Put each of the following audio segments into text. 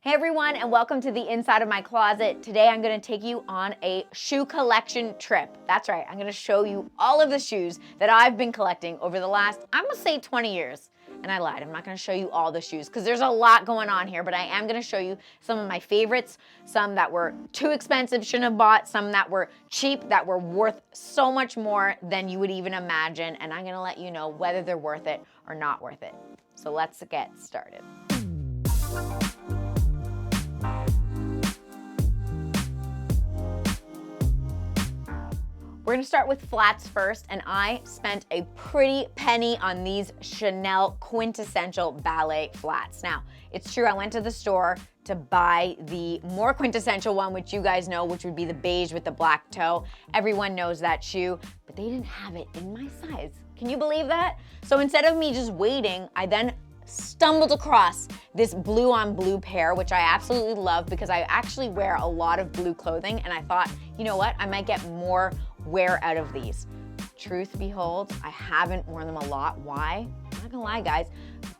Hey everyone, and welcome to the inside of my closet. Today I'm gonna take you on a shoe collection trip. That's right, I'm gonna show you all of the shoes that I've been collecting over the last, I'm gonna say 20 years. And I lied, I'm not gonna show you all the shoes because there's a lot going on here, but I am gonna show you some of my favorites, some that were too expensive, shouldn't have bought, some that were cheap, that were worth so much more than you would even imagine, and I'm gonna let you know whether they're worth it or not worth it. So let's get started. We're gonna start with flats first, and I spent a pretty penny on these Chanel quintessential ballet flats. Now, it's true, I went to the store to buy the more quintessential one, which you guys know, which would be the beige with the black toe. Everyone knows that shoe, but they didn't have it in my size. Can you believe that? So instead of me just waiting, I then stumbled across this blue on blue pair, which I absolutely love because I actually wear a lot of blue clothing, and I thought, you know what, I might get more wear out of these. Truth behold, I haven't worn them a lot. Why? I'm not gonna lie, guys,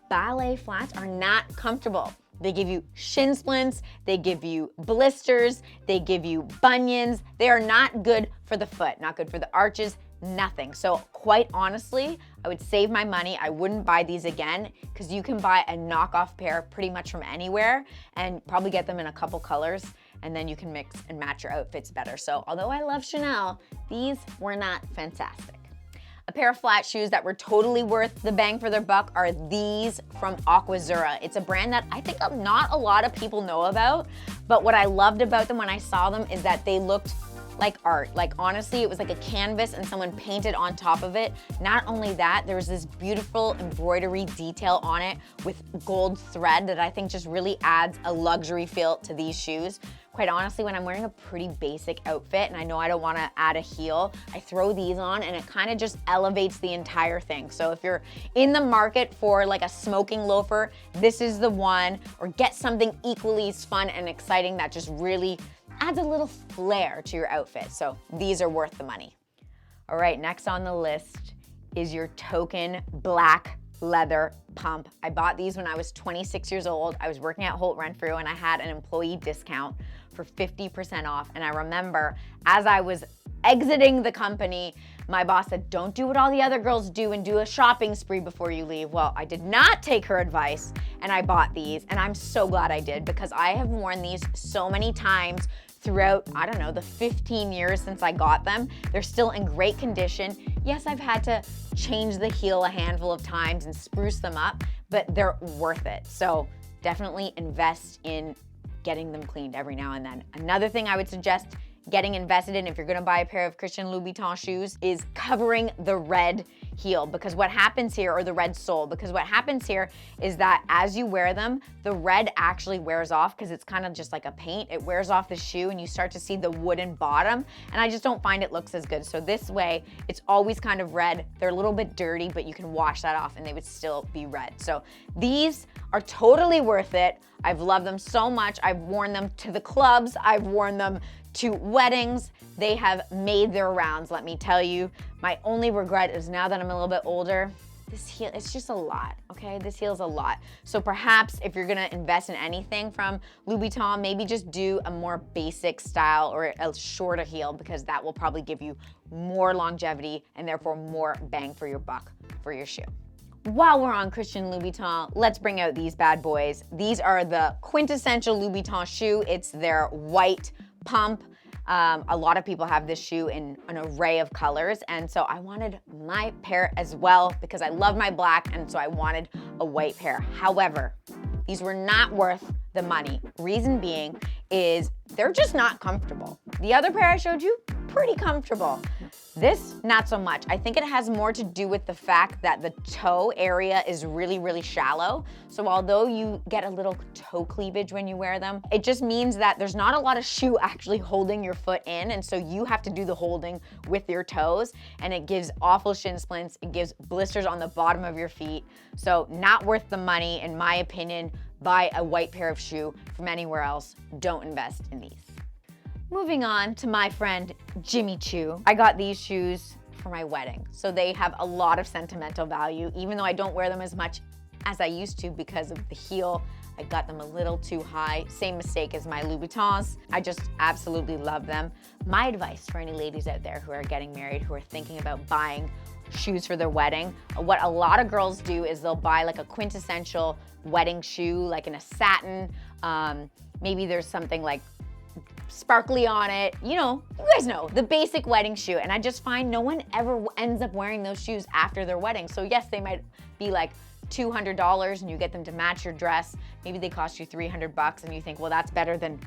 ballet flats are not comfortable. They give you shin splints, they give you blisters, they give you bunions. They are not good for the foot, not good for the arches, nothing. So quite honestly, I would save my money. I wouldn't buy these again because you can buy a knockoff pair pretty much from anywhere and probably get them in a couple colors, and then you can mix and match your outfits better. So although I love Chanel, these were not fantastic. A pair of flat shoes that were totally worth the bang for their buck are these from Aquazzura. It's a brand that I think not a lot of people know about, but what I loved about them when I saw them is that they looked like art. Like honestly, it was like a canvas and someone painted on top of it. Not only that, there was this beautiful embroidery detail on it with gold thread that I think just really adds a luxury feel to these shoes. Quite honestly, when I'm wearing a pretty basic outfit and I know I don't wanna add a heel, I throw these on and it kind of just elevates the entire thing. So if you're in the market for like a smoking loafer, this is the one, or get something equally as fun and exciting that just really adds a little flair to your outfit. So these are worth the money. All right, next on the list is your token black leather pump. I bought these when I was 26 years old. I was working at Holt Renfrew and I had an employee discount for 50% off. And I remember as I was exiting the company, my boss said, don't do what all the other girls do and do a shopping spree before you leave. Well, I did not take her advice and I bought these, and I'm so glad I did because I have worn these so many times throughout, I don't know, the 15 years since I got them. They're still in great condition. Yes, I've had to change the heel a handful of times and spruce them up, but they're worth it. So definitely invest in getting them cleaned every now and then. Another thing I would suggest getting invested in if you're gonna buy a pair of Christian Louboutin shoes is covering the red heel, because what happens here, or the red sole, because what happens here is that as you wear them, the red actually wears off because it's kind of just like a paint. It wears off the shoe and you start to see the wooden bottom, and I just don't find it looks as good. So this way, it's always kind of red. They're a little bit dirty, but you can wash that off and they would still be red. So these are totally worth it. I've loved them so much. I've worn them to the clubs. I've worn them to weddings. They have made their rounds, let me tell you. My only regret is now that I'm a little bit older, this heel, it's just a lot, okay? This heel's a lot. So perhaps if you're gonna invest in anything from Louboutin, maybe just do a more basic style or a shorter heel, because that will probably give you more longevity and therefore more bang for your buck for your shoe. While we're on Christian Louboutin, let's bring out these bad boys. These are the quintessential Louboutin shoe. It's their white pump. A lot of people have this shoe in an array of colors, and so I wanted my pair as well because I love my black, and so I wanted a white pair. However, these were not worth the money. Reason being is they're just not comfortable. The other pair I showed you, pretty comfortable. This, not so much. I think it has more to do with the fact that the toe area is really, really shallow. So although you get a little toe cleavage when you wear them, it just means that there's not a lot of shoe actually holding your foot in, and so you have to do the holding with your toes, and it gives awful shin splints, it gives blisters on the bottom of your feet. So not worth the money, in my opinion. Buy a white pair of shoe from anywhere else. Don't invest in these. Moving on to my friend Jimmy Choo. I got these shoes for my wedding, so they have a lot of sentimental value, even though I don't wear them as much as I used to because of the heel. I got them a little too high. Same mistake as my Louboutins. I just absolutely love them. My advice for any ladies out there who are getting married, who are thinking about buying shoes for their wedding, what a lot of girls do is they'll buy like a quintessential wedding shoe, like in a satin. Maybe there's something like sparkly on it. You know, you guys know, the basic wedding shoe. And I just find no one ever ends up wearing those shoes after their wedding. So yes, they might be like $200 and you get them to match your dress. Maybe they cost you $300 and you think, well, that's better than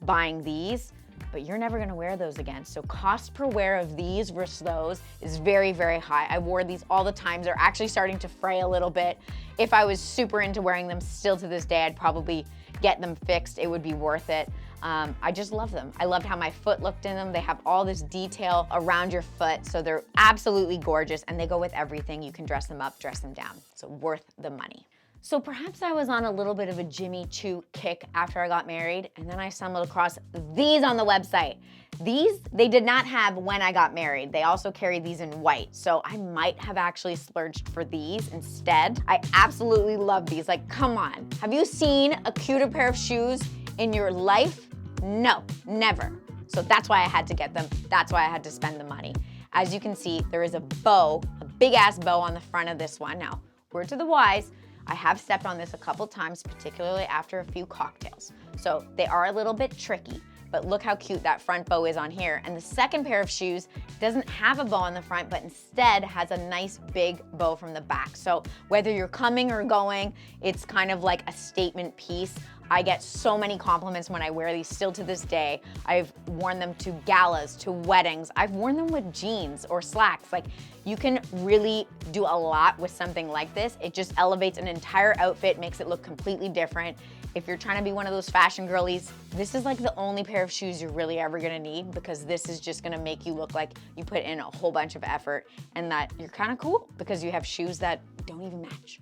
buying these, but you're never gonna wear those again. So cost per wear of these versus those is very, very high. I wore these all the time. They're actually starting to fray a little bit. If I was super into wearing them still to this day, I'd probably get them fixed. It would be worth it. I just love them. I loved how my foot looked in them. They have all this detail around your foot, so they're absolutely gorgeous, and they go with everything. You can dress them up, dress them down, so worth the money. So perhaps I was on a little bit of a Jimmy Choo kick after I got married, and then I stumbled across these on the website. These, they did not have when I got married. They also carried these in white, so I might have actually splurged for these instead. I absolutely love these. Like, come on. Have you seen a cuter pair of shoes in your life? No, never. So that's why I had to get them. That's why I had to spend the money. As you can see, there is a bow, a big ass bow on the front of this one. Now, word to the wise, I have stepped on this a couple times, particularly after a few cocktails. So they are a little bit tricky, but look how cute that front bow is on here. And the second pair of shoes doesn't have a bow on the front, but instead has a nice big bow from the back. So whether you're coming or going, it's kind of like a statement piece. I get so many compliments when I wear these still to this day. I've worn them to galas, to weddings. I've worn them with jeans or slacks. Like, you can really do a lot with something like this. It just elevates an entire outfit, makes it look completely different. If you're trying to be one of those fashion girlies, this is like the only pair of shoes you're really ever gonna need, because this is just gonna make you look like you put in a whole bunch of effort and that you're kind of cool because you have shoes that don't even match.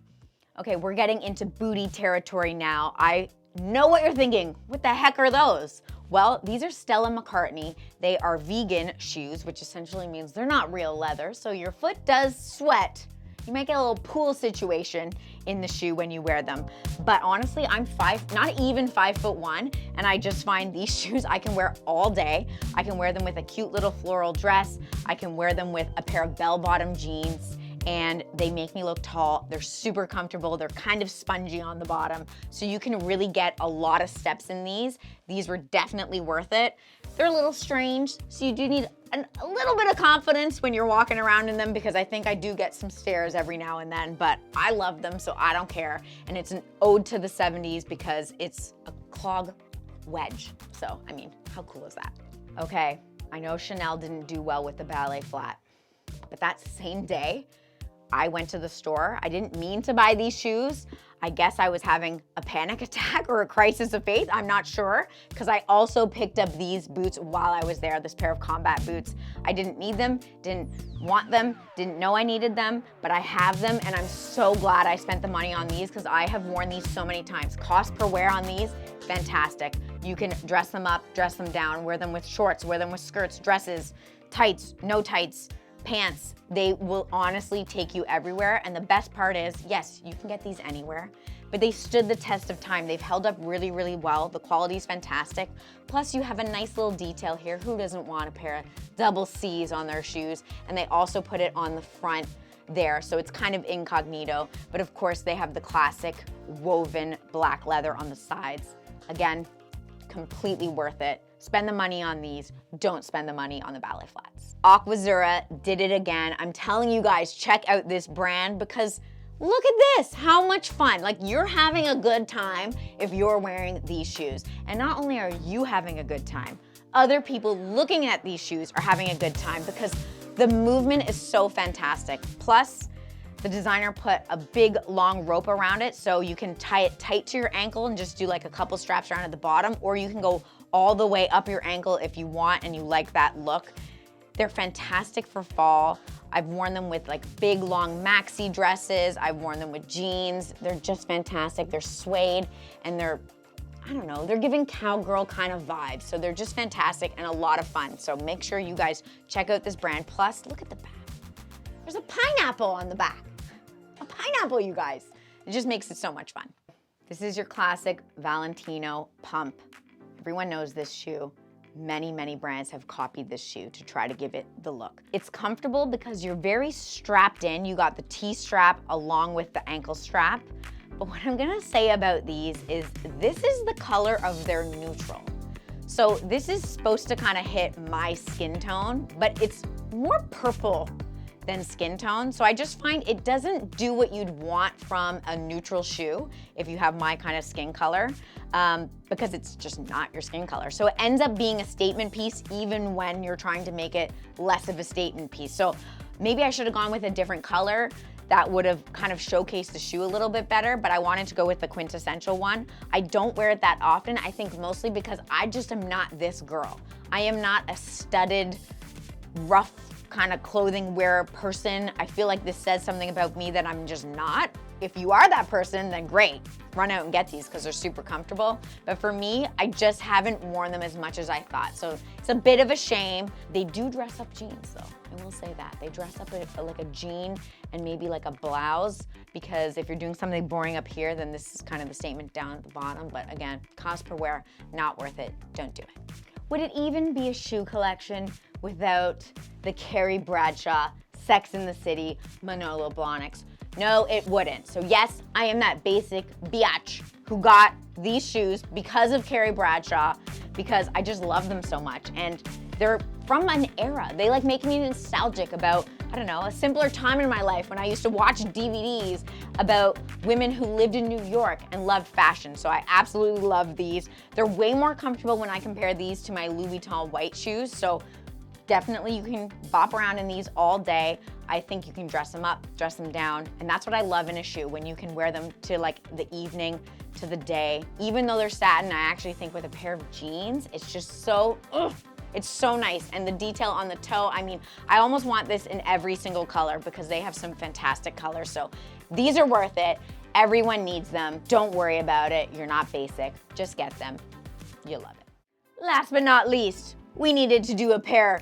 Okay, we're getting into booty territory now. I know what you're thinking. What the heck are those? Well, these are Stella McCartney. They are vegan shoes, which essentially means they're not real leather, so your foot does sweat. You might get a little pool situation in the shoe when you wear them. But honestly, I'm not even 5'1", and I just find these shoes I can wear all day. I can wear them with a cute little floral dress. I can wear them with a pair of bell-bottom jeans, and they make me look tall. They're super comfortable. They're kind of spongy on the bottom, so you can really get a lot of steps in these. These were definitely worth it. They're a little strange, so you do need a little bit of confidence when you're walking around in them, because I think I do get some stares every now and then, but I love them, so I don't care. And it's an ode to the 70s because it's a clog wedge. So, I mean, how cool is that? Okay, I know Chanel didn't do well with the ballet flat, but that same day, I went to the store. I didn't mean to buy these shoes. I guess I was having a panic attack or a crisis of faith, I'm not sure, because I also picked up these boots while I was there, this pair of combat boots. I didn't need them, didn't want them, didn't know I needed them, but I have them, and I'm so glad I spent the money on these because I have worn these so many times. Cost per wear on these, fantastic. You can dress them up, dress them down, wear them with shorts, wear them with skirts, dresses, tights, no tights, pants. They will honestly take you everywhere. And the best part is, yes, you can get these anywhere, but they stood the test of time. They've held up really, really well. The quality is fantastic. Plus you have a nice little detail here. Who doesn't want a pair of double C's on their shoes? And they also put it on the front there, so it's kind of incognito. But of course they have the classic woven black leather on the sides. Again, completely worth it. Spend the money on these, don't spend the money on the ballet flats. Aquazzura did it again. I'm telling you guys, check out this brand because look at this, how much fun. Like, you're having a good time if you're wearing these shoes. And not only are you having a good time, other people looking at these shoes are having a good time because the movement is so fantastic. Plus, the designer put a big long rope around it so you can tie it tight to your ankle and just do like a couple straps around at the bottom, or you can go all the way up your ankle if you want and you like that look. They're fantastic for fall. I've worn them with like big long maxi dresses. I've worn them with jeans. They're just fantastic. They're suede and they're, I don't know, they're giving cowgirl kind of vibes. So they're just fantastic and a lot of fun. So make sure you guys check out this brand. Plus, look at the back. There's a pineapple on the back. A pineapple, you guys. It just makes it so much fun. This is your classic Valentino pump. Everyone knows this shoe. Many brands have copied this shoe to try to give it the look. It's comfortable because you're very strapped in. You got the T-strap along with the ankle strap. But what I'm gonna say about these is this is the color of their neutral. So this is supposed to kind of hit my skin tone, but it's more purple than skin tone. So I just find it doesn't do what you'd want from a neutral shoe if you have my kind of skin color, because it's just not your skin color. So it ends up being a statement piece even when you're trying to make it less of a statement piece. So maybe I should have gone with a different color that would have kind of showcased the shoe a little bit better, but I wanted to go with the quintessential one. I don't wear it that often, I think mostly because I just am not this girl. I am not a studded, rough kind of clothing wearer person. I feel like this says something about me that I'm just not. If you are that person, then great. Run out and get these because they're super comfortable. But for me, I just haven't worn them as much as I thought. So it's a bit of a shame. They do dress up jeans though. I will say that. They dress up like a jean and maybe like a blouse, because if you're doing something boring up here, then this is kind of the statement down at the bottom. But again, cost per wear, not worth it. Don't do it. Would it even be a shoe collection without the Carrie Bradshaw, Sex in the City, Manolo Blahniks? No, it wouldn't. So yes, I am that basic biatch who got these shoes because of Carrie Bradshaw, because I just love them so much. And they're from an era. They like make me nostalgic about, I don't know, a simpler time in my life when I used to watch DVDs about women who lived in New York and loved fashion. So I absolutely love these. They're way more comfortable when I compare these to my Louis Vuitton white shoes. So definitely you can bop around in these all day. I think you can dress them up, dress them down, and that's what I love in a shoe, when you can wear them to like the evening, to the day. Even though they're satin, I actually think with a pair of jeans, it's just so, it's so nice. And the detail on the toe, I mean, I almost want this in every single color because they have some fantastic colors. So these are worth it. Everyone needs them. Don't worry about it. You're not basic. Just get them. You'll love it. Last but not least, we needed to do a pair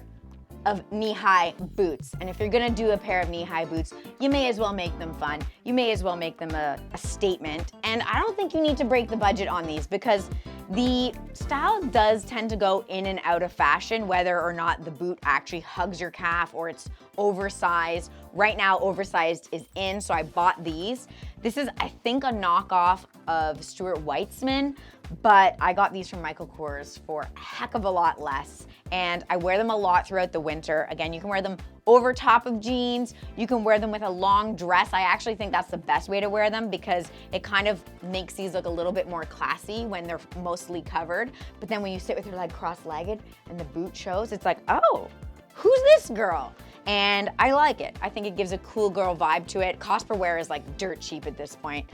of knee-high boots. And if you're gonna do a pair of knee-high boots, you may as well make them fun. You may as well make them a statement. And I don't think you need to break the budget on these, because the style does tend to go in and out of fashion, whether or not the boot actually hugs your calf or it's oversized. Right now, oversized is in, so I bought these. This is, I think, a knockoff of Stewart Weitzman, but I got these from Michael Kors for a heck of a lot less. And I wear them a lot throughout the winter. Again, you can wear them over top of jeans. You can wear them with a long dress. I actually think that's the best way to wear them, because it kind of makes these look a little bit more classy when they're mostly covered. But then when you sit with your leg cross-legged and the boot shows, it's like, oh, who's this girl? And I like it. I think it gives a cool girl vibe to it. Cost per wear is like dirt cheap at this point.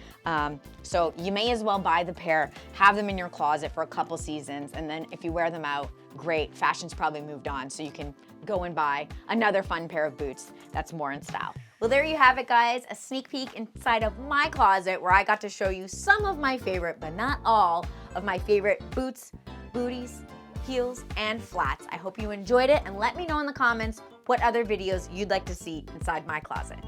So you may as well buy the pair, have them in your closet for a couple seasons, and then if you wear them out, great. Fashion's probably moved on, so you can go and buy another fun pair of boots that's more in style. Well, there you have it, guys. A sneak peek inside of my closet where I got to show you some of my favorite, but not all, of my favorite boots, booties, heels, and flats. I hope you enjoyed it, and let me know in the comments what other videos you'd like to see inside my closet.